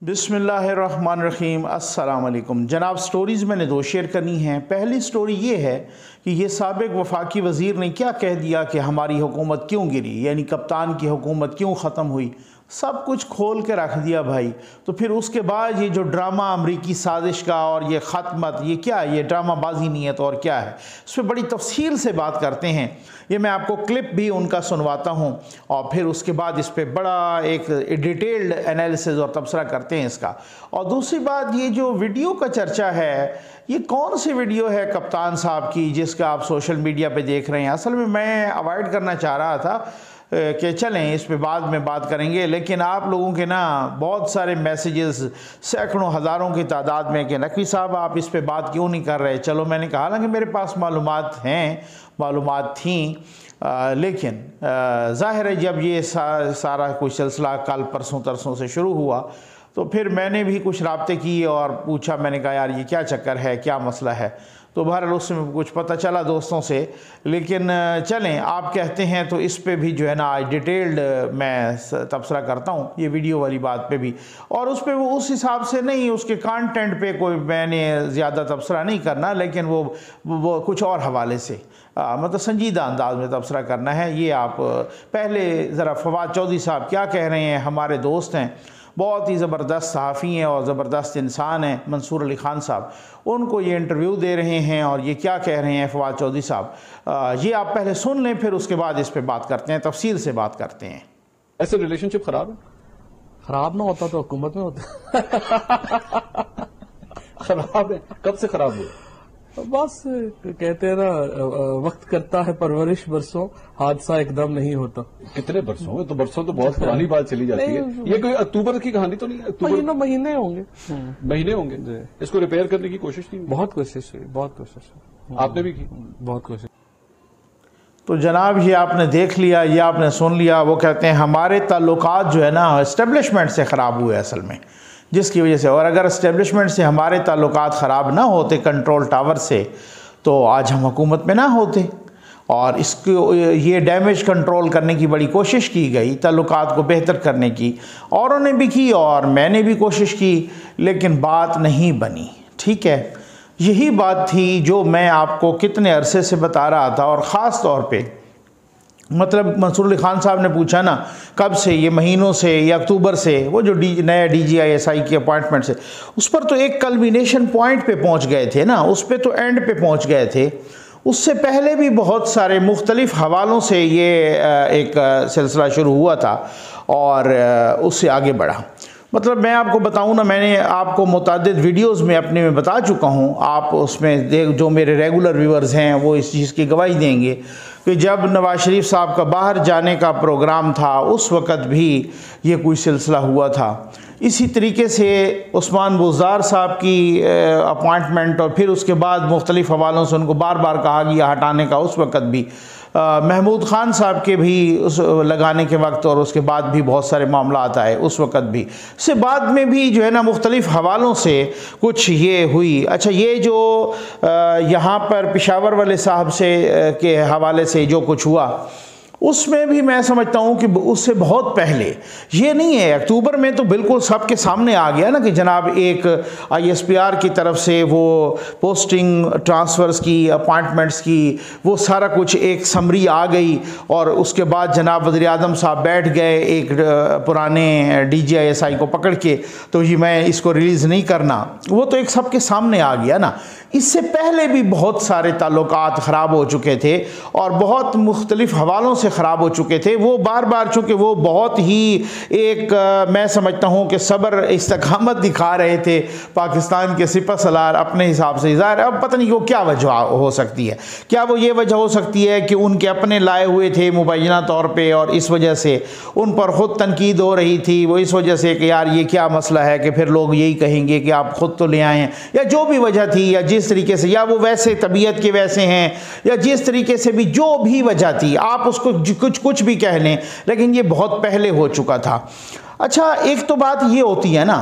बिस्मिल्लाहिर्रहमानिर्रहीम। अस्सलाम वालेकुम जनाब। स्टोरीज़ मैंने दो शेयर करनी हैं। पहली स्टोरी ये है कि ये साबिक वफाकी वज़ीर ने क्या कह दिया कि हमारी हुकूमत क्यों गिरी, यानी कप्तान की हुकूमत क्यों ख़त्म हुई, सब कुछ खोल के रख दिया भाई। तो फिर उसके बाद ये जो ड्रामा अमरीकी साजिश का और ये ख़त्मत, ये क्या है, ये ड्रामाबाजी नहीं है तो और क्या है। इस पर बड़ी तफसील से बात करते हैं। ये मैं आपको क्लिप भी उनका सुनवाता हूँ और फिर उसके बाद इस पर बड़ा एक डिटेल्ड एनालिसिस और तबसरा करते हैं इसका। और दूसरी बात, ये जो वीडियो का चर्चा है, ये कौन सी वीडियो है कप्तान साहब की जिसका आप सोशल मीडिया पे देख रहे हैं। असल में मैं अवॉइड करना चाह रहा था कि चलें इस पे बाद में बात करेंगे, लेकिन आप लोगों के ना बहुत सारे मैसेजेस, सैकड़ों हज़ारों की तादाद में कि नकवी साहब आप इस पे बात क्यों नहीं कर रहे। चलो मैंने कहा ना कि मेरे पास मालूमात हैं, मालूमात थी, लेकिन ज़ाहिर है जब ये सारा कुछ सिलसिला कल परसों तरसों से शुरू हुआ तो फिर मैंने भी कुछ राब्ते किए और पूछा। मैंने कहा यार ये क्या चक्कर है, क्या मसला है। तो बहरहाल उसमें कुछ पता चला दोस्तों से। लेकिन चलें, आप कहते हैं तो इस पे भी जो है ना आज डिटेल्ड मैं तबसरा करता हूँ, ये वीडियो वाली बात पे भी। और उस पे वो उस हिसाब से नहीं, उसके कंटेंट पे कोई मैंने ज़्यादा तबसरा नहीं करना, लेकिन वो कुछ और हवाले से मतलब संजीदा अंदाज में तबसरा करना है। ये आप पहले ज़रा फवाद चौधरी साहब क्या कह रहे हैं, हमारे दोस्त हैं, बहुत ही ज़बरदस्त सहाफ़ी हैं और ज़बरदस्त इंसान हैं, मंसूर अली ख़ान साहब, उनको ये इंटरव्यू दे रहे हैं और ये क्या कह रहे हैं फवाद चौधरी साहब। ये आप पहले सुन लें, फिर उसके बाद इस पे बात करते हैं, तफसील से बात करते हैं। ऐसे रिलेशनशिप खराब है? खराब ना होता तो हुकूमत में होता। खराब है, कब से खराब हुआ? बस कहते हैं ना, वक्त करता है परवरिश, बरसों हादसा एकदम नहीं होता। कितने बरसों हुए? तो बरसों तो बहुत पुरानी बात चली जाती है। ये कोई अक्टूबर की कहानी तो नहीं है? अक्टूबर महीने होंगे, महीने होंगे। इसको रिपेयर करने की कोशिश नहीं? बहुत कोशिश हुई, बहुत कोशिश हुई। आपने भी की? बहुत कोशिश। तो जनाब ये आपने देख लिया, ये आपने सुन लिया। वो कहते हैं हमारे ताल्लुकात जो है ना इस्टेब्लिशमेंट से ख़राब हुए असल में, जिसकी वजह से, और अगर इस्टेब्लिशमेंट से हमारे ताल्लुकात ख़राब ना होते, कंट्रोल टावर से, तो आज हम हुकूमत में ना होते। और इसको ये डैमेज कंट्रोल करने की बड़ी कोशिश की गई, ताल्लुकात को बेहतर करने की, औरों ने भी की और मैंने भी कोशिश की, लेकिन बात नहीं बनी। ठीक है, यही बात थी जो मैं आपको कितने अरसे से बता रहा था। और ख़ास तौर पे मतलब मंसूर अली ख़ान साहब ने पूछा ना कब से, ये महीनों से या अक्टूबर से, वो जो नया DGISI की अपॉइंटमेंट से, उस पर तो एक कल्मिनेशन पॉइंट पे पहुंच गए थे ना, उस पर तो एंड पे पहुंच गए थे। उससे पहले भी बहुत सारे मुख्तलिफ हवालों से ये एक सिलसिला शुरू हुआ था और उससे आगे बढ़ा। मतलब मैं आपको बताऊं ना, मैंने आपको मुतादिद वीडियोस में अपने में बता चुका हूं, आप उसमें जो मेरे रेगुलर व्यूअर्स हैं वो इस चीज़ की गवाही देंगे कि जब नवाज शरीफ साहब का बाहर जाने का प्रोग्राम था उस वक़्त भी ये कोई सिलसिला हुआ था। इसी तरीके से उस्मान बुज़दार साहब की अपॉइंटमेंट और फिर उसके बाद मुख्तलिफ़ हवालों से उनको बार बार कहा गया हटाने का, उस वक़्त भी महमूद ख़ान साहब के भी उस लगाने के वक्त और उसके बाद भी बहुत सारे मामला आता है, उस वक़्त भी से बाद में भी जो है ना मुख्तलिफ़ हवालों से कुछ ये हुई। अच्छा, ये जो यहाँ पर पेशावर वाले साहब से के हवाले से जो कुछ हुआ, उसमें भी मैं समझता हूँ कि उससे बहुत पहले, ये नहीं है अक्टूबर में तो बिल्कुल सबके सामने आ गया ना कि जनाब एक ISPR की तरफ से वो पोस्टिंग, ट्रांसफ़र्स की, अपॉइंटमेंट्स की, वो सारा कुछ एक समरी आ गई। और उसके बाद जनाब वज़ीर आज़म साहब बैठ गए एक पुराने DGISI को पकड़ के, तो ये मैं इसको रिलीज़ नहीं करना, वो तो एक सबके सामने आ गया ना। इससे पहले भी बहुत सारे ताल्लुकात ख़राब हो चुके थे और बहुत मुख्तलिफ़ हवालों से ख़राब हो चुके थे। वो बार बार, चूँकि वो बहुत ही एक मैं समझता हूँ कि सब्र, इस्तकामत दिखा रहे थे पाकिस्तान के सिपह सलार अपने हिसाब से। ज़ाहिर अब पता नहीं वो क्या वजह हो सकती है, क्या वो ये वजह हो सकती है कि उनके अपने लाए हुए थे मुबैना तौर पर और इस वजह से उन पर ख़ुद तनकीद हो रही थी, वो इस वजह से कि यार ये क्या मसला है कि फिर लोग यही कहेंगे कि आप ख़ुद तो ले आए हैं, या जो भी वजह थी, या जिस तरीके से, या वो वैसे तबीयत के वैसे हैं, या जिस तरीके से भी जो भी वजह थी, आप उसको कुछ भी कह लें, लेकिन ये बहुत पहले हो चुका था। अच्छा, एक तो बात ये होती है ना,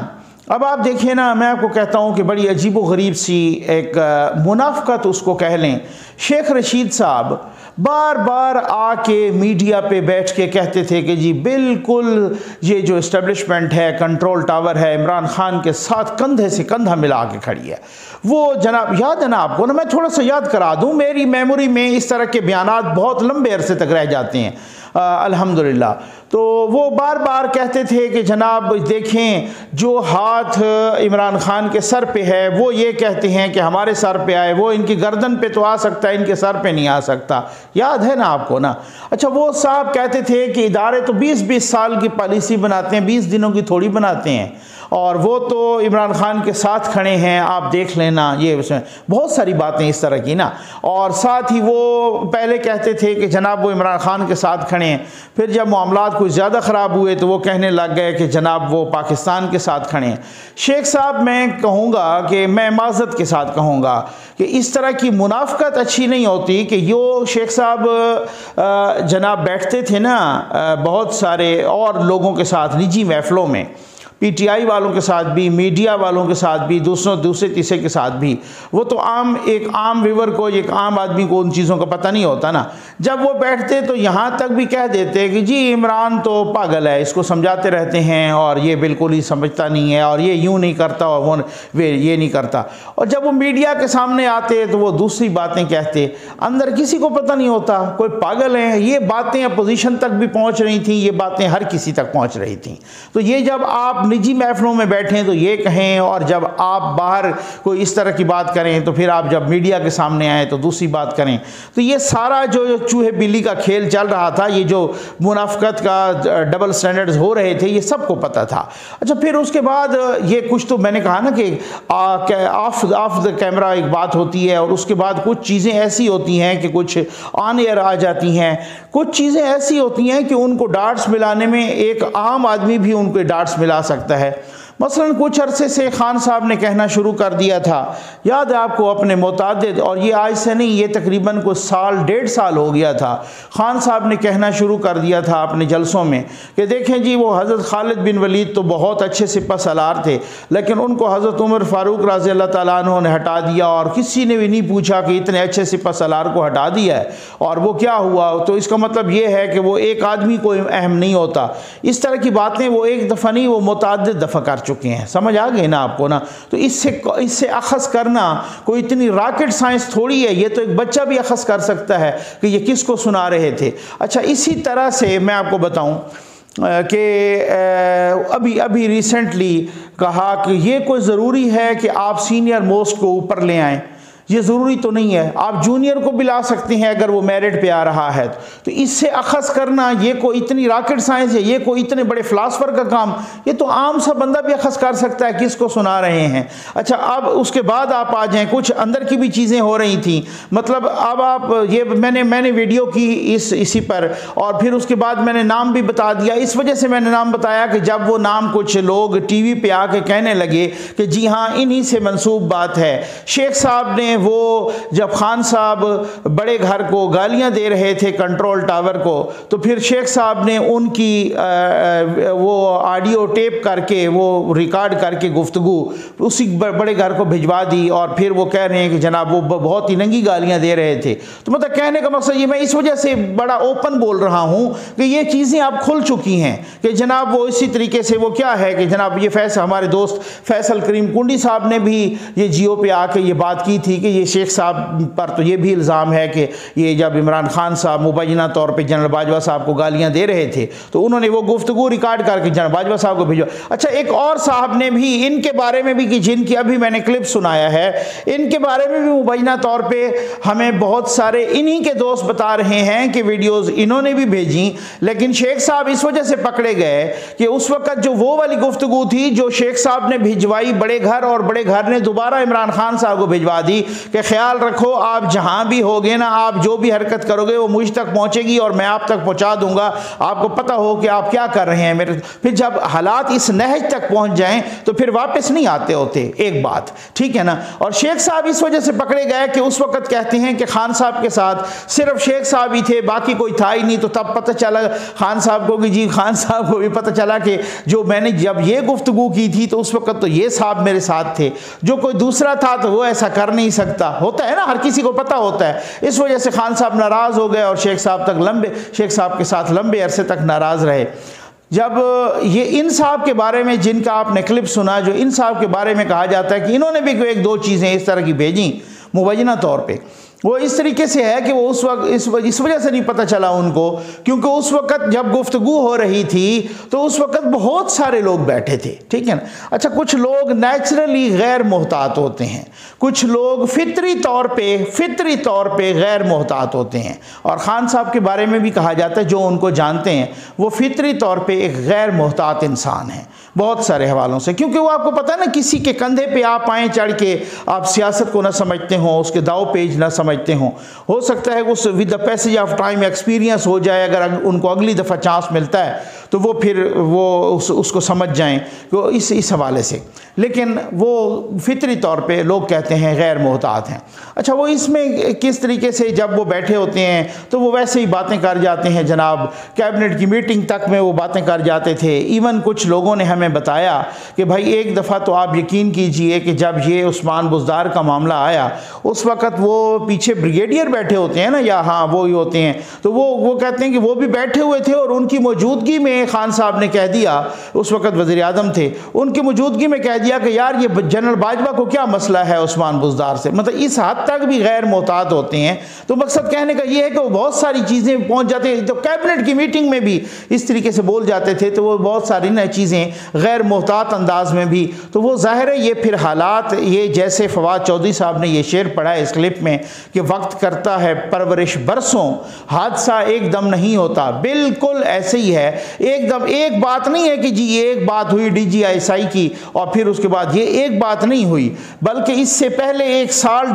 अब आप देखिए ना, मैं आपको कहता हूँ कि बड़ी अजीब व गरीब सी एक मुनाफ़क़त उसको कह लें शेख रशीद साहब बार बार आके मीडिया पे बैठ के कहते थे कि जी बिल्कुल ये जो इस्टेब्लिशमेंट है, कंट्रोल टावर है, इमरान खान के साथ कंधे से कंधा मिला के खड़ी है। वो जनाब याद है ना आपको ना, मैं थोड़ा सा याद करा दूं, मेरी मेमोरी में इस तरह के बयानात बहुत लंबे अरसे तक रह जाते हैं अल्हम्दुलिल्लाह। तो वो बार बार कहते थे कि जनाब देखें, जो हाथ इमरान खान के सर पे है वो ये कहते हैं कि हमारे सर पे आए, वो इनकी गर्दन पे तो आ सकता है, इनके सर पे नहीं आ सकता। याद है ना आपको ना? अच्छा, वो साहब कहते थे कि इदारे तो 20-20 साल की पॉलिसी बनाते हैं, 20 दिनों की थोड़ी बनाते हैं, और वो तो इमरान खान के साथ खड़े हैं, आप देख लेना। ये उसमें बहुत सारी बातें इस तरह की ना। और साथ ही वो पहले कहते थे कि जनाब वो इमरान खान के साथ खड़े हैं, फिर जब मामलात कुछ ज़्यादा ख़राब हुए तो वो कहने लग गए कि जनाब वो पाकिस्तान के साथ खड़े हैं। शेख साहब, मैं कहूँगा कि मैं माज़रत के साथ कहूँगा कि इस तरह की मुनाफ़कत अच्छी नहीं होती कि यो शेख साहब जनाब बैठते थे ना बहुत सारे और लोगों के साथ निजी महफ़िलों में, पीटीआई वालों के साथ भी, मीडिया वालों के साथ भी, दूसरे तीसरे के साथ भी। वो तो एक आम व्यूअर को, एक आम आदमी को उन चीज़ों का पता नहीं होता ना। जब वो बैठते तो यहाँ तक भी कह देते कि जी इमरान तो पागल है, इसको समझाते रहते हैं और ये बिल्कुल ही समझता नहीं है, और ये यूँ नहीं करता और वो ये नहीं करता। और जब वो मीडिया के सामने आते तो वो दूसरी बातें कहते, अंदर किसी को पता नहीं होता, कोई पागल है। ये बातें अपोजिशन तक भी पहुँच रही थी, ये बातें हर किसी तक पहुँच रही थी। तो ये जब आप निजी महफिलों में बैठें तो ये कहें, और जब आप बाहर कोई इस तरह की बात करें तो फिर आप जब मीडिया के सामने आए तो दूसरी बात करें। तो ये सारा जो चूहे बिल्ली का खेल चल रहा था, ये जो मुनाफकत का डबल स्टैंडर्ड्स हो रहे थे, ये सबको पता था। अच्छा, फिर उसके बाद ये कुछ तो मैंने कहा ना कि ऑफ द कैमरा एक बात होती है, और उसके बाद कुछ चीज़ें ऐसी होती हैं कि कुछ ऑन एयर आ जाती हैं, कुछ चीज़ें ऐसी होती हैं कि उनको डार्ट्स मिलाने में एक आम आदमी भी उनको डार्ट्स मिला सकता है। मसलन कुछ अरसे से खान साहब ने कहना शुरू कर दिया था, याद है आपको, अपने मुतादिद, और ये आज से नहीं, ये तकरीबन कुछ साल 1.5 साल हो गया था, खान साहब ने कहना शुरू कर दिया था अपने जलसों में कि देखें जी, वो हज़रत खालिद बिन वलीद तो बहुत अच्छे सिपह सलार थे, लेकिन उनको हज़रत उमर फ़ारूक रज़ी अल्लाह ताला अन्हु ने हटा दिया, और किसी ने भी नहीं पूछा कि इतने अच्छे सिपह सलार को हटा दिया है और वो क्या हुआ। तो इसका मतलब ये है कि वो एक आदमी को अहम नहीं होता। इस तरह की बातें वो एक दफ़ा नहीं, वो मुतादिद दफ़ा कर चुके हैं। समझ आ गई ना आपको ना? तो इससे अखज़ करना कोई इतनी रॉकेट साइंस थोड़ी है, ये तो एक बच्चा भी अखज़ कर सकता है कि ये किसको सुना रहे थे। अच्छा, इसी तरह से मैं आपको बताऊं कि अभी रिसेंटली कहा कि ये कोई ज़रूरी है कि आप सीनियर मोस्ट को ऊपर ले आएँ, ये ज़रूरी तो नहीं है, आप जूनियर को भी ला सकते हैं अगर वो मेरिट पे आ रहा है। तो इससे अखज़ करना ये कोई इतनी रॉकेट साइंस है, ये कोई इतने बड़े फ़िलासफ़र का काम, ये तो आम सा बंदा भी अखज़ कर सकता है किसको सुना रहे हैं। अच्छा, अब उसके बाद आप आ जाएं, कुछ अंदर की भी चीज़ें हो रही थी, मतलब अब आप ये मैंने वीडियो की इसी पर, और फिर उसके बाद मैंने नाम भी बता दिया। इस वजह से मैंने नाम बताया कि जब वो नाम कुछ लोग टीवी पे आके कहने लगे कि जी हाँ, इन्हीं से मंसूब बात है। शेख साहब ने वो जब खान साहब बड़े घर को गालियां दे रहे थे, कंट्रोल टावर को, तो फिर शेख साहब ने उनकी वो ऑडियो टेप करके, वो रिकॉर्ड करके गुफ्तगू उसी बड़े घर को भिजवा दी, और फिर वो कह रहे हैं कि जनाब वो बहुत ही नंगी गालियां दे रहे थे। तो मतलब कहने का मकसद ये, मैं इस वजह से बड़ा ओपन बोल रहा हूं कि ये चीज़ें अब खुल चुकी हैं कि जनाब वो इसी तरीके से, वो क्या है कि जनाब ये हमारे दोस्त फैसल करीम कुंडी साहब ने भी ये जियो पे आके ये बात की थी कि ये शेख साहब पर तो ये भी इल्ज़ाम है कि ये जब इमरान खान साहब मुबैना तौर पे जनरल बाजवा साहब को गालियां दे रहे थे तो उन्होंने वो गुफ्तगू रिकॉर्ड करके जनरल बाजवा साहब को भेजा। अच्छा, एक और साहब ने भी इनके बारे में भी, कि जिनकी अभी मैंने क्लिप सुनाया है, इनके बारे में भी मुबैना तौर पर हमें बहुत सारे इन्हीं के दोस्त बता रहे हैं कि वीडियोज़ इन्होंने भी भेजी, लेकिन शेख साहब इस वजह से पकड़े गए कि उस वक्त जो वो वाली गुफ्तगू थी जो शेख साहब ने भिजवाई बड़े घर, और बड़े घर ने दोबारा इमरान खान साहब को भिजवा दी कि ख्याल रखो, आप जहां भी होगे ना, आप जो भी हरकत करोगे वो मुझ तक पहुंचेगी और मैं आप तक पहुंचा दूंगा, आपको पता हो कि आप क्या कर रहे हैं मेरे। फिर जब हालात इस नहज तक पहुंच जाएं तो फिर वापस नहीं आते होते, एक बात, ठीक है ना। और शेख साहब इस वजह से पकड़े गए कि उस वक्त कहते हैं कि खान साहब के साथ सिर्फ शेख साहब ही थे, बाकी कोई था ही नहीं। तो तब पता चला खान साहब को कि जी, खान साहब को भी पता चला कि जो मैंने जब ये गुफ्तगू की थी तो उस वक्त तो ये साहब मेरे साथ थे, जो कोई दूसरा था तो वो ऐसा कर नहीं सकता, होता है ना, हर किसी को पता होता है। इस वजह से खान साहब नाराज़ हो गए और शेख साहब के साथ लंबे अरसे तक नाराज़ रहे। जब ये इन साहब के बारे में, जिनका आपने क्लिप सुना, जो इन साहब के बारे में कहा जाता है कि इन्होंने भी कोई एक दो चीज़ें इस तरह की भेजी मुबैना तौर पे, वो इस तरीके से है कि वो उस वक्त इस वजह से नहीं पता चला उनको, क्योंकि उस वक्त जब गुफ्तगू हो रही थी तो उस वक्त बहुत सारे लोग बैठे थे, ठीक है ना। अच्छा, कुछ लोग नेचुरली गैर मोहतात होते हैं, कुछ लोग फितरी तौर पे गैर मोहतात होते हैं, और ख़ान साहब के बारे में भी कहा जाता है जो उनको जानते हैं वो फितरी तौर पे एक गैर मोहतात इंसान है बहुत सारे हवालों से, क्योंकि वो आपको पता है ना, किसी के कंधे पे आप आए चढ़ के आप सियासत को ना समझते हो, उसके दाव पेज ना समझते हो सकता है उस with the passage of time experience हो जाए, अगर उनको अगली दफ़ा चांस मिलता है तो वो फिर उसको समझ जाएं तो इस हवाले से। लेकिन वो फितरी तौर पे लोग कहते हैं गैर मोहतात हैं। अच्छा, वो इसमें किस तरीके से जब वो बैठे होते हैं तो वो वैसे ही बातें कर जाते हैं जनाब, कैबिनेट की मीटिंग तक में वो बातें कर जाते थे। इवन कुछ लोगों ने हमें बताया कि भाई एक दफ़ा तो आप यकीन कीजिए कि जब ये उस्मान बुज़दार का मामला आया उस वक़्त वो पीछे ब्रिगेडियर बैठे होते हैं ना, या हाँ वो ही होते हैं, तो वो कहते हैं कि वो भी बैठे हुए थे और उनकी मौजूदगी में खान साहब ने कह दिया, उस वक़्त वज़ीर आज़म थे, उनकी मौजूदगी में कह दिया कि यार ये जनरल बाजवा को क्या मसला है उस्मान बुज़दार से। मतलब इस हद तक भी गैर मोहतात होते हैं। तो मकसद कहने का ये है कि वो बहुत सारी चीज़ें पहुँच जाते हैं, तो कैबिनेट की मीटिंग में भी इस तरीके से बोल जाते थे, तो वो बहुत सारी ना चीज़ें गैर मोहतात अंदाज में भी, तो वो ज़ाहिर है ये फिर हालात, ये जैसे फवाद चौधरी साहब ने ये शेर पढ़ा है इस क्लिप में कि वक्त करता है परवरिश बरसों, हादसा एकदम नहीं होता, बिल्कुल ऐसे ही है। एकदम एक बात नहीं है कि जी ये एक बात हुई DGI की और फिर उसके बाद ये एक बात नहीं हुई, बल्कि इससे पहले 1 साल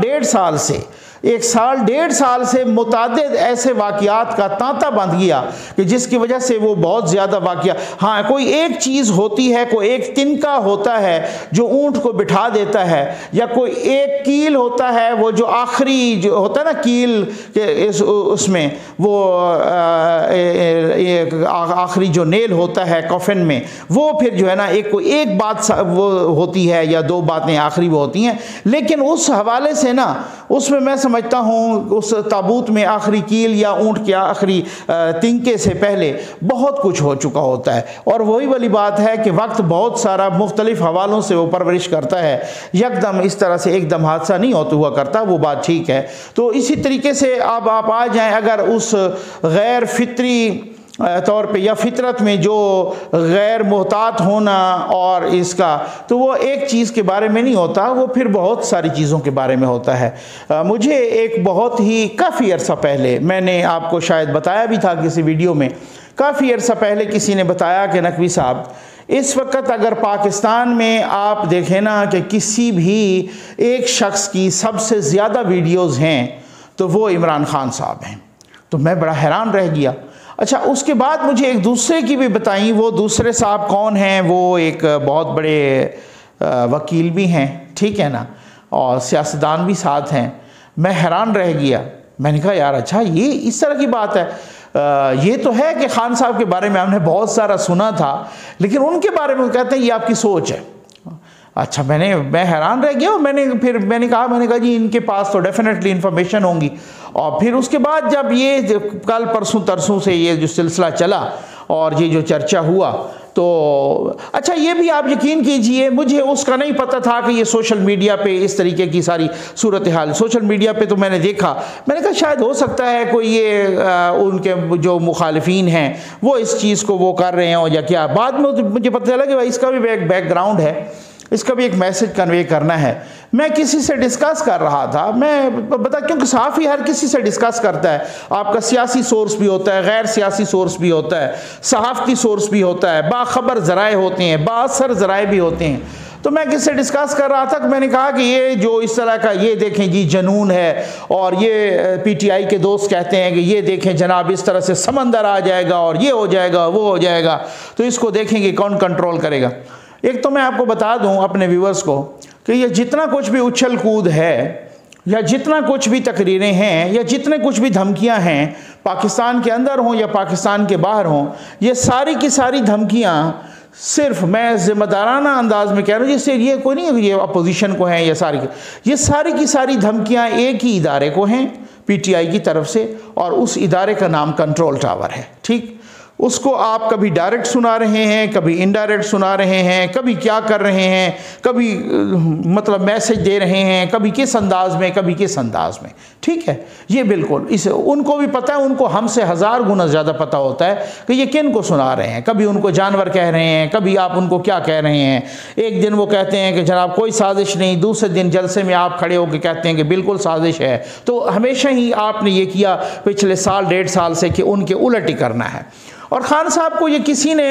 1.5 साल से मुतादिद ऐसे वाक़यात का तांता बंध गया कि जिसकी वजह से वो बहुत ज़्यादा वाक़या, हाँ कोई एक चीज़ होती है, कोई एक तिनका होता है जो ऊँट को बिठा देता है, या कोई एक कील होता है, वो जो आखिरी जो होता है ना कील के उसमें वो आखिरी जो नेल होता है कॉफिन में, वो फिर जो है ना एक बात वो होती है या 2 बातें आखिरी वो होती हैं। लेकिन उस हवाले से ना उसमें मैं समझता हूँ उस ताबूत में आखिरी कील या ऊँट के आखिरी तिनके से पहले बहुत कुछ हो चुका होता है। और वही वाली बात है कि वक्त बहुत सारा मुख्तलिफ हवालों से वो परवरिश करता है, यकदम इस तरह से एकदम हादसा नहीं होता हुआ करता, वो बात ठीक है। तो इसी तरीके से अब आप आ जाएं अगर उस गैर फितरी तौर पे या फितरत में जो गैर मोहतात होना और इसका, तो वो एक चीज़ के बारे में नहीं होता, वो फिर बहुत सारी चीज़ों के बारे में होता है। मुझे एक बहुत ही काफ़ी अरसा पहले, मैंने आपको शायद बताया भी था किसी वीडियो में, काफ़ी अरसा पहले किसी ने बताया कि नकवी साहब इस वक्त अगर पाकिस्तान में आप देखें ना कि किसी भी एक शख्स की सबसे ज़्यादा वीडियोज़ हैं तो वो इमरान खान साहब हैं। तो मैं बड़ा हैरान रह गया। अच्छा, उसके बाद मुझे एक दूसरे की भी बताई, वो दूसरे साहब कौन हैं, वो एक बहुत बड़े वकील भी हैं, ठीक है ना, और सियासतदान भी साथ हैं। मैं हैरान रह गया, मैंने कहा यार अच्छा ये इस तरह की बात है। ये तो है कि खान साहब के बारे में हमने बहुत सारा सुना था, लेकिन उनके बारे में कहते हैं ये आपकी सोच है। अच्छा, मैं हैरान रह गया। मैंने कहा जी इनके पास तो डेफिनेटली इन्फॉर्मेशन होंगी। और फिर उसके बाद जब ये कल परसों तरसों से ये जो सिलसिला चला और ये जो चर्चा हुआ, तो अच्छा ये भी आप यकीन कीजिए मुझे उसका नहीं पता था कि ये सोशल मीडिया पे इस तरीके की सारी सूरत हाल सोशल मीडिया पे, तो मैंने देखा, मैंने कहा शायद हो सकता है कोई ये उनके जो मुखालिफिन हैं वो इस चीज़ को वो कर रहे हों या क्या। बाद में मुझे पता चला कि भाई इसका भी एक बैकग्राउंड है, इसका भी एक मैसेज कन्वे करना है। मैं किसी से डिस्कस कर रहा था, मैं बता, क्योंकि सहाफ़ी हर किसी से डिस्कस करता है, आपका सियासी सोर्स भी होता है, गैर सियासी सोर्स भी होता है, सहाफ़ती सोर्स भी होता है, बाखबर ज़राए होते हैं, बाअसर ज़राए भी होते हैं। तो मैं किससे डिस्कस कर रहा था कि मैंने कहा कि ये जो इस तरह का ये देखें जी जनून है, और ये PTI के दोस्त कहते हैं कि ये देखें जनाब इस तरह से समंदर आ जाएगा और ये हो जाएगा वो हो जाएगा, तो इसको देखेंगे कौन कंट्रोल करेगा। एक तो मैं आपको बता दूं अपने व्यूअर्स को कि ये जितना कुछ भी उछल कूद है या जितना कुछ भी तकरीरें हैं या जितने कुछ भी धमकियां हैं, पाकिस्तान के अंदर हों या पाकिस्तान के बाहर हों, ये सारी की सारी धमकियां सिर्फ मैं ज़िम्मेदाराना अंदाज में कह रहा हूँ, जिससे ये कोई नहीं है ये अपोजिशन को हैं, ये सारी की सारी धमकियाँ एक ही इदारे को हैं, PTI की तरफ से, और उस इदारे का नाम कंट्रोल टावर है। ठीक, उसको आप कभी डायरेक्ट सुना रहे हैं, कभी इनडायरेक्ट सुना रहे हैं, कभी क्या कर रहे हैं, कभी मतलब मैसेज दे रहे हैं, कभी किस अंदाज में, कभी किस अंदाज में। ठीक है, ये बिल्कुल इसे उनको भी पता है, उनको हमसे 1000 गुना ज़्यादा पता होता है कि ये किन को सुना रहे हैं। कभी उनको जानवर कह रहे हैं, कभी आप उनको क्या कह रहे हैं। एक दिन वो कहते हैं कि जनाब कोई साजिश नहीं, दूसरे दिन जलसे में आप खड़े होकर कहते हैं कि बिल्कुल साजिश है। तो हमेशा ही आपने ये किया पिछले साल 1.5 साल से कि उनके उलट ही करना है। और खान साहब को ये किसी ने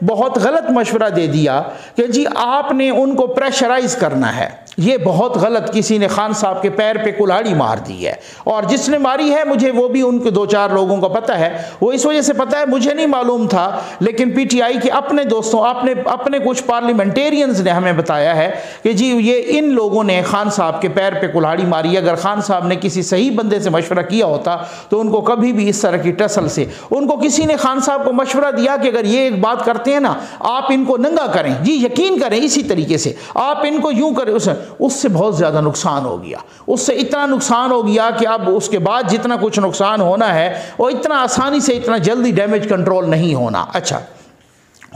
बहुत गलत मशवरा दे दिया कि जी आपने उनको प्रेशराइज करना है। ये बहुत गलत, किसी ने खान साहब के पैर पे कुल्हाड़ी मार दी है, और जिसने मारी है मुझे वो भी उनके 2-4 लोगों को पता है। वो इस वजह से पता है, मुझे नहीं मालूम था, लेकिन PTI के अपने दोस्तों, अपने कुछ पार्लियामेंटेरियंस ने हमें बताया है कि जी ये इन लोगों ने खान साहब के पैर पे कुल्हाड़ी मारी। अगर खान साहब ने किसी सही बंदे से मशवरा किया होता तो उनको कभी भी इस तरह की टसल से, उनको किसी ने खान साहब को मशवरा दिया कि अगर ये एक बात करते हैं ना, आप इनको नंगा करें, जी यकीन करें इसी तरीके से आप इनको यूं करें। उससे बहुत ज़्यादा नुकसान हो गया, उससे इतना नुकसान हो गया कि अब उसके बाद जितना कुछ नुकसान होना है वो इतना आसानी से, इतना जल्दी डैमेज कंट्रोल नहीं होना। अच्छा,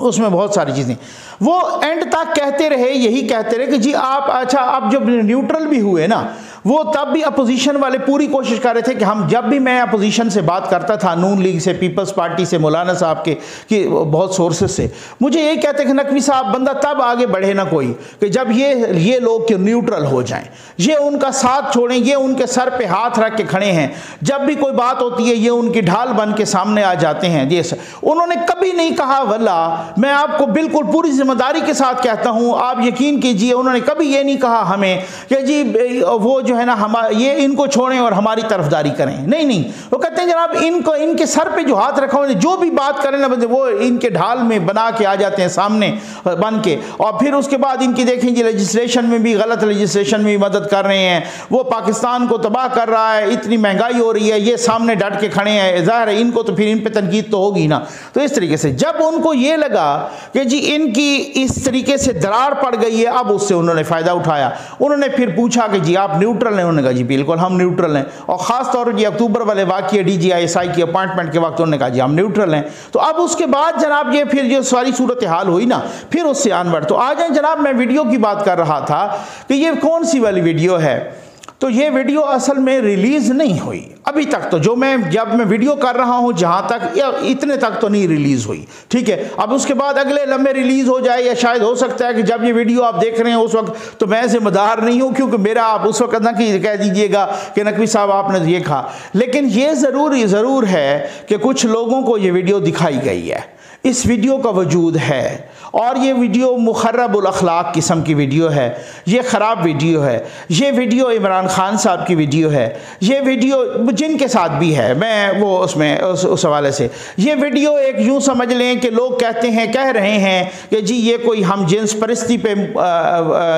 उसमें बहुत सारी चीज़ें वो एंड तक कहते रहे, यही कहते रहे कि जी आप, अच्छा आप जब न्यूट्रल भी हुए ना, वो तब भी अपोजिशन वाले पूरी कोशिश कर रहे थे कि हम, जब भी मैं अपोजिशन से बात करता था, नून लीग से, पीपल्स पार्टी से, मौलाना साहब के बहुत सोर्सेज से, मुझे यही कहते कि नकवी साहब बंदा तब आगे बढ़े ना कोई कि जब ये लोग के न्यूट्रल हो जाएं, ये उनका साथ छोड़ें, ये उनके सर पे हाथ रख के खड़े हैं, जब भी कोई बात होती है ये उनकी ढाल बन के सामने आ जाते हैं। ये उन्होंने कभी नहीं कहा, वल्ला मैं आपको बिल्कुल पूरी जिम्मेदारी के साथ कहता हूँ, आप यकीन कीजिए, उन्होंने कभी ये नहीं कहा हमें कि जी वो जो है ना ये इनको छोड़ें और हमारी तरफदारी करें। नहीं नहीं, वो कहते हैं जनाब इनको, इनके सर पे जो हाथ रखा उन्हें जो भी बात करें ना, वो इनके ढाल में बना के आ जाते हैं सामने बन के। और फिर उसके बाद इनकी देखेंगे लेजिस्लेशन में भी, गलत लेजिस्लेशन में भी मदद कर रहे हैं, वो पाकिस्तान को तबाह कर रहा है, इतनी महंगाई हो रही है, ये सामने डट के खड़े हैं, जाहिर है इनको तो फिर इन पे तनकीद तो होगी ना। तो इस तरीके से जब उनको ये लगा कि जी इनकी इस तरीके से दरार पड़ गई है, अब उससे उन्होंने फ़ायदा उठाया। उन्होंने फिर पूछा कि जी आप न्यूट्रल हैं? उन्होंने कहा जी बिल्कुल हम न्यूट्रल हैं। और ख़ास तौर पर अक्टूबर वाले वाक़ये DGI-SI की अपॉइंटमेंट के वक्त उन्होंने कहा जी हम न्यूट्रल हैं। तो अब उसके बाद जनाब ये फिर जो सारी सूरत हाल हुई ना, फिर उससे आनवर्ड। तो आ जाए जनाब, मैं वीडियो की बात कर रहा था कि ये कौन सी वाली वीडियो है। तो ये वीडियो असल में रिलीज़ नहीं हुई अभी तक, तो जब मैं वीडियो कर रहा हूँ जहाँ तक, या इतने तक तो नहीं रिलीज़ हुई। ठीक है, अब उसके बाद अगले लम्हे रिलीज़ हो जाए, या शायद हो सकता है कि जब ये वीडियो आप देख रहे हैं उस वक्त तो मैं जिम्मेदार नहीं हूँ, क्योंकि मेरा आप उस वक्त ना कि कह दीजिएगा कि नकवी साहब आपने ये कहा। लेकिन ये ज़रूर है कि कुछ लोगों को ये वीडियो दिखाई गई है, इस वीडियो का वजूद है, और ये वीडियो मुखर्रबुल अखलाक किस्म की वीडियो है, ये ख़राब वीडियो है, ये वीडियो इमरान खान साहब की वीडियो है, ये वीडियो जिनके साथ भी है, मैं वो उसमें उस हवाले से ये वीडियो एक यूँ समझ लें कि लोग कह रहे हैं कि जी ये कोई हम जिन्स परिस्थिति पे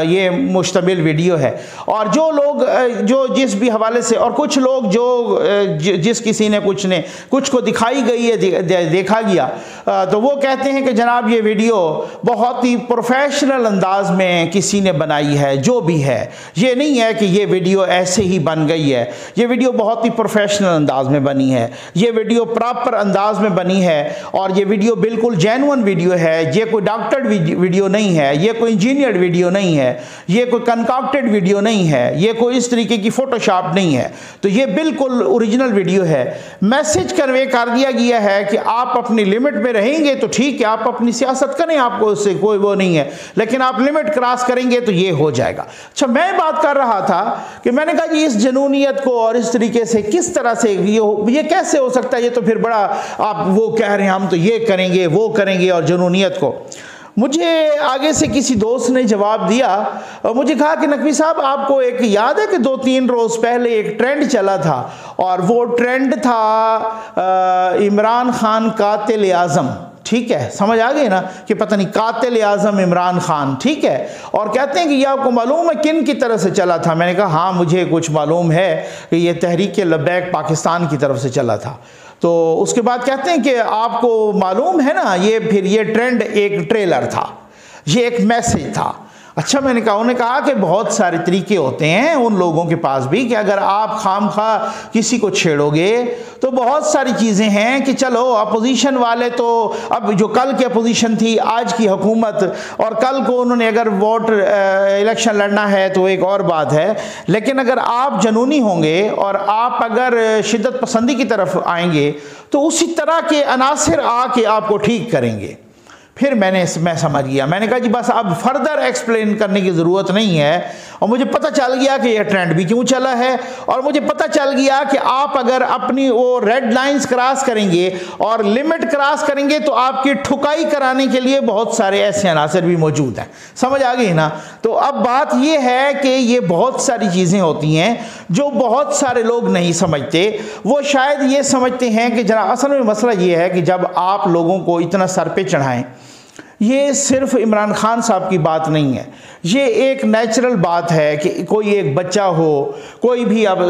ये मुश्तमिल वीडियो है। और जो लोग जो जिस भी हवाले से, और कुछ लोग जिस किसी ने कुछ को दिखाई गई है, देखा गया, तो वो कहते हैं कि जनाब ये वीडियो बहुत ही प्रोफेशनल अंदाज में किसी ने बनाई है। जो भी है, ये नहीं है कि ये वीडियो ऐसे ही बन गई है, ये वीडियो बहुत ही प्रोफेशनल अंदाज में बनी है, ये वीडियो प्रॉपर अंदाज में बनी है, और ये वीडियो बिल्कुल जेन्युइन वीडियो है। ये कोई डॉक्टर्ड वीडियो नहीं है, ये कोई इंजीनियर्ड वीडियो नहीं है, ये कोई कंकाक्टेड वीडियो नहीं है, ये कोई इस तरीके की फोटोशॉप नहीं है। तो ये बिल्कुल ओरिजिनल वीडियो है। मैसेज कन्वे कर दिया गया है कि आप अपनी लिमिट में रहेंगे तो ठीक है, आप अपनी सियासत करें, आपको उससे कोई वो नहीं है, लेकिन आप लिमिट क्रॉस करेंगे तो ये हो जाएगा। अच्छा, मैं बात कर रहा था कि मैंने कहा जी इस जनूनियत को और इस तरीके से किस तरह से ये कैसे हो सकता है, ये तो फिर बड़ा आप वो कह रहे हैं हम तो ये करेंगे वो करेंगे, और जनूनियत को मुझे आगे से किसी दोस्त ने जवाब दिया और मुझे कहा कि नकवी साहब आपको एक याद है कि 2-3 रोज़ पहले एक ट्रेंड चला था, और वो ट्रेंड था इमरान खान कातिल आज़म। ठीक है, समझ आ गई ना, कि पता नहीं कातिल आज़म इमरान खान। ठीक है, और कहते हैं कि ये आपको मालूम है किन की तरफ से चला था? मैंने कहा हाँ मुझे कुछ मालूम है कि ये तहरीक लब्बैक पाकिस्तान की तरफ से चला था। तो उसके बाद कहते हैं कि आपको मालूम है ना, ये ट्रेंड एक ट्रेलर था, ये एक मैसेज था। अच्छा, मैंने कहा, उन्होंने कहा कि बहुत सारे तरीके होते हैं उन लोगों के पास भी कि अगर आप खामखा किसी को छेड़ोगे तो बहुत सारी चीज़ें हैं कि चलो अपोजिशन वाले तो, अब जो कल की अपोजिशन थी, आज की हुकूमत, और कल को उन्होंने अगर वोट इलेक्शन लड़ना है तो एक और बात है, लेकिन अगर आप जनूनी होंगे और आप अगर शिद्दत पसंदी की तरफ आएंगे तो उसी तरह के अनासिर आके आपको ठीक करेंगे। फिर मैं समझ गया, मैंने कहा जी बस अब फर्दर एक्सप्लेन करने की ज़रूरत नहीं है, और मुझे पता चल गया कि यह ट्रेंड भी क्यों चला है, और मुझे पता चल गया कि आप अगर अपनी वो रेड लाइंस क्रॉस करेंगे और लिमिट क्रॉस करेंगे तो आपकी ठुकाई कराने के लिए बहुत सारे ऐसे अनासर भी मौजूद हैं। समझ आ गई ना? तो अब बात यह है कि ये बहुत सारी चीज़ें होती हैं जो बहुत सारे लोग नहीं समझते। वो शायद ये समझते हैं कि जरा असल में मसला ये है कि जब आप लोगों को इतना सर पे चढ़ाएं, ये सिर्फ इमरान खान साहब की बात नहीं है, ये एक नेचुरल बात है कि कोई एक बच्चा हो, कोई भी, अब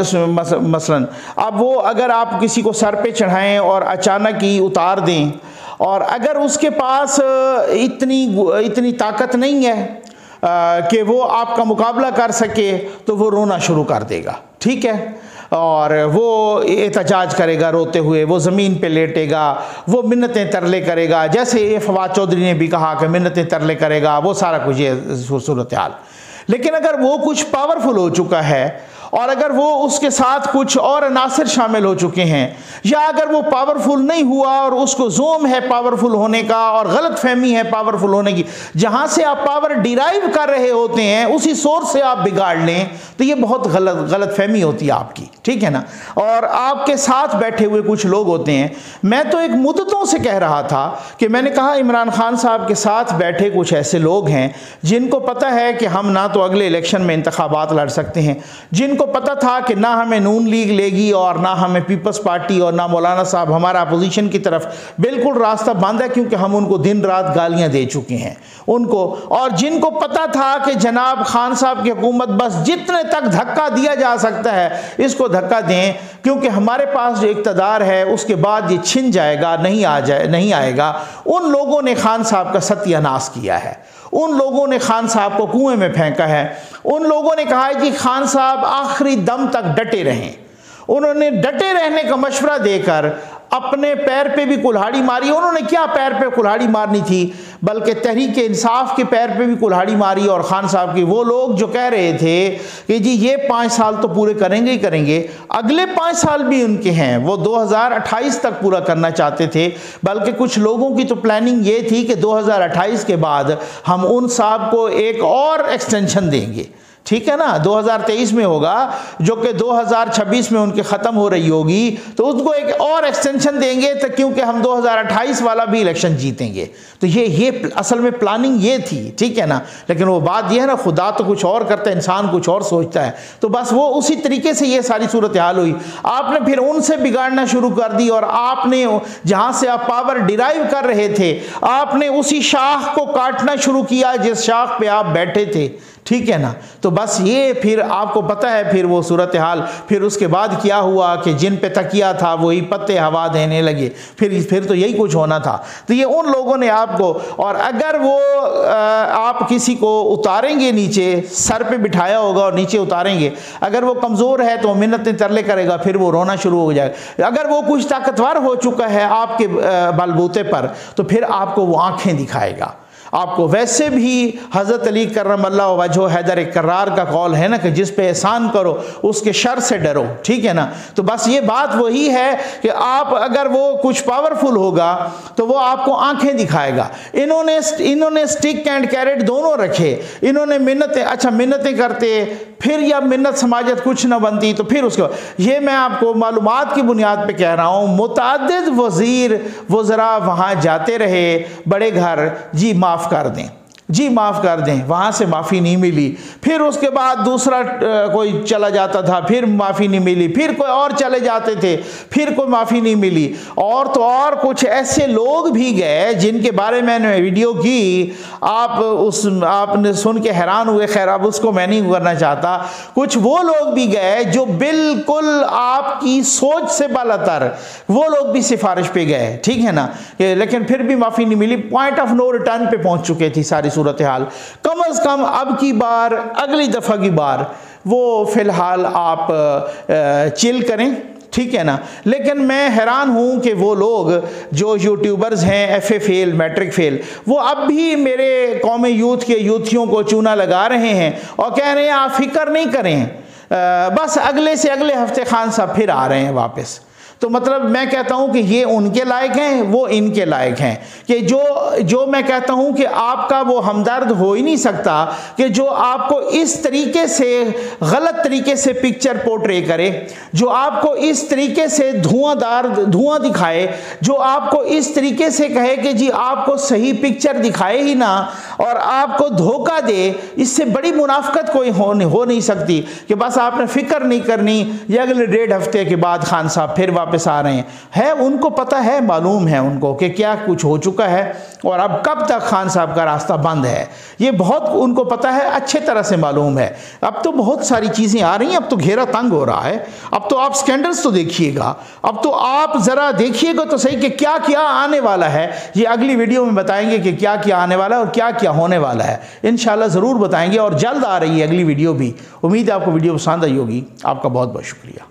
मसलन अब वो अगर आप किसी को सर पे चढ़ाएं और अचानक ही उतार दें, और अगर उसके पास इतनी ताकत नहीं है कि वो आपका मुकाबला कर सके, तो वो रोना शुरू कर देगा, ठीक है, और वो एहतजाज करेगा रोते हुए, वो ज़मीन पे लेटेगा, वो मिन्नतें तरले करेगा, जैसे ये फवाद चौधरी ने भी कहा कि मिन्नतें तरले करेगा, वो सारा कुछ ये सूरत हाल। लेकिन अगर वो कुछ पावरफुल हो चुका है और अगर वो उसके साथ कुछ और अनासर शामिल हो चुके हैं, या अगर वो पावरफुल नहीं हुआ और उसको जोम है पावरफुल होने का और गलत फहमी है पावरफुल होने की, जहां से आप पावर डिराइव कर रहे होते हैं उसी सोर्स से आप बिगाड़ लें, तो ये बहुत गलत फहमी होती है आपकी, ठीक है ना। और आपके साथ बैठे हुए कुछ लोग होते हैं, मैं तो एक मुद्दतों से कह रहा था कि मैंने कहा इमरान खान साहब के साथ बैठे कुछ ऐसे लोग हैं जिनको पता है कि हम ना तो अगले इलेक्शन में इंतखाबात लड़ सकते हैं, जिनको पता था कि ना हमें नून लीग लेगी और ना हमें पीपल्स पार्टी और ना मौलाना साहब हमारा अपोजिशन की तरफ बिल्कुल रास्ता बंद है, क्योंकि हम उनको दिन रात गालियां दे चुके हैं उनको, और जिनको पता था कि जनाब खान साहब की हुकूमत बस जितने तक धक्का दिया जा सकता है इसको धक्का दें, क्योंकि हमारे पास जो इक़्तिदार है उसके बाद ये छिन जाएगा, नहीं आएगा। उन लोगों ने खान साहब का सत्यानाश किया है, उन लोगों ने खान साहब को कुएं में फेंका है, उन लोगों ने कहा है कि खान साहब आखिरी दम तक डटे रहें। उन्होंने डटे रहने का मशवरा देकर अपने पैर पे भी कुल्हाड़ी मारी। उन्होंने क्या पैर पे कुल्हाड़ी मारनी थी, बल्कि तहरीक इंसाफ के पैर पे भी कुल्हाड़ी मारी। और खान साहब के वो लोग जो कह रहे थे कि जी ये 5 साल तो पूरे करेंगे ही करेंगे, अगले 5 साल भी उनके हैं, वो 2028 तक पूरा करना चाहते थे। बल्कि कुछ लोगों की तो प्लानिंग ये थी कि 2028 के बाद हम उन साहब को एक और एक्सटेंशन देंगे, ठीक है ना, 2023 में होगा, जो कि 2026 में उनके ख़त्म हो रही होगी, तो उसको एक और एक्सटेंशन देंगे, तो क्योंकि हम 2028 वाला भी इलेक्शन जीतेंगे। तो ये असल में प्लानिंग ये थी, ठीक है ना। लेकिन वो बात ये है ना, खुदा तो कुछ और करता है, इंसान कुछ और सोचता है। तो बस वो उसी तरीके से ये सारी सूरत हाल हुई। आपने फिर उनसे बिगाड़ना शुरू कर दी, और आपने जहाँ से आप पावर डिराइव कर रहे थे, आपने उसी शाख को काटना शुरू किया जिस शाख पे आप बैठे थे, ठीक है ना। तो बस ये फिर आपको पता है फिर वो सूरत हाल, फिर उसके बाद क्या हुआ कि जिन पे तकिया था वही पत्ते हवा देने लगे, फिर तो यही कुछ होना था। तो ये उन लोगों ने आपको, और अगर वो आप किसी को उतारेंगे नीचे, सर पे बिठाया होगा और नीचे उतारेंगे, अगर वो कमज़ोर है तो मिन्नतें तरले करेगा, फिर वो रोना शुरू हो जाएगा। अगर वो कुछ ताकतवर हो चुका है आपके बलबूते पर, तो फिर आपको वो आँखें दिखाएगा। आपको वैसे भी हज़रत अली करमल्लाहु वजहू हैदर करार का कौल है ना कि जिस पे एहसान करो उसके शर से डरो, ठीक है ना। तो बस ये बात वही है कि आप अगर वो कुछ पावरफुल होगा तो वो आपको आंखें दिखाएगा। इन्होंने स्टिक एंड कैरेट दोनों रखे। इन्होंने मिन्नतें करते, फिर या मिन्नत समाजत कुछ न बनती, तो फिर उसके ये मैं आपको मालूमात की बुनियाद पे कह रहा हूँ। मुतअद्दिद वज़ीर वज़रा वहाँ जाते रहे बड़े घर, जी माफ़ कर दें, जी माफ़ कर दें, वहाँ से माफ़ी नहीं मिली। फिर उसके बाद दूसरा कोई चला जाता था, फिर माफ़ी नहीं मिली। फिर कोई और चले जाते थे, फिर कोई माफ़ी नहीं मिली। और तो और कुछ ऐसे लोग भी गए जिनके बारे में मैंने वीडियो की, आपने सुन के हैरान हुए। खैर अब उसको मैं नहीं करना चाहता। कुछ वो लोग भी गए जो बिल्कुल आपकी सोच से बालातर, वो लोग भी सिफारिश पे गए, ठीक है ना, लेकिन फिर भी माफ़ी नहीं मिली। पॉइंट ऑफ नो रिटर्न पे पहुंच चुके थी सारी सूरत हाल। कम अज़ कम अब की बार, अगली दफ़ा की बार वो फ़िलहाल आप चिल करें, ठीक है ना। लेकिन मैं हैरान हूँ कि वो लोग जो यूट्यूबर्स हैं FA फेल, मैट्रिक फेल, वो अब भी मेरे कौमी यूथ के यूथियों को चूना लगा रहे हैं और कह रहे हैं आप फिक्र नहीं करें, बस अगले से अगले हफ्ते खान साहब फिर आ रहे हैं वापस। तो मतलब मैं कहता हूं कि ये उनके लायक हैं, वो इनके लायक हैं। कि जो मैं कहता हूं कि आपका वो हमदर्द हो ही नहीं सकता कि जो आपको इस तरीके से, गलत तरीके से पिक्चर पोर्ट्रे करे, जो आपको इस तरीके से धुआं दिखाए, जो आपको इस तरीके से कहे कि जी आपको सही पिक्चर दिखाए ही ना और आपको धोखा दे। इससे बड़ी मुनाफकत कोई हो नहीं सकती कि बस आपने फिक्र नहीं करनी, ये अगले 1.5 हफ्ते के बाद खान साहब फिर वापस आ रहे हैं। उनको पता है, मालूम है उनको कि क्या कुछ हो चुका है और अब कब तक खान साहब का रास्ता बंद है, ये बहुत उनको पता है, अच्छे तरह से मालूम है। अब तो बहुत सारी चीज़ें आ रही हैं, अब तो घेरा तंग हो रहा है। अब तो आप स्कैंडल्स तो देखिएगा, अब तो आप ज़रा देखिएगा तो सही कि क्या क्या आने वाला है। ये अगली वीडियो में बताएंगे कि क्या क्या आने वाला है और क्या क्या होने वाला है। इंशाल्लाह ज़रूर बताएंगे और जल्द आ रही है अगली वीडियो भी। उम्मीद है आपको वीडियो पसंद आई होगी। आपका बहुत बहुत शुक्रिया।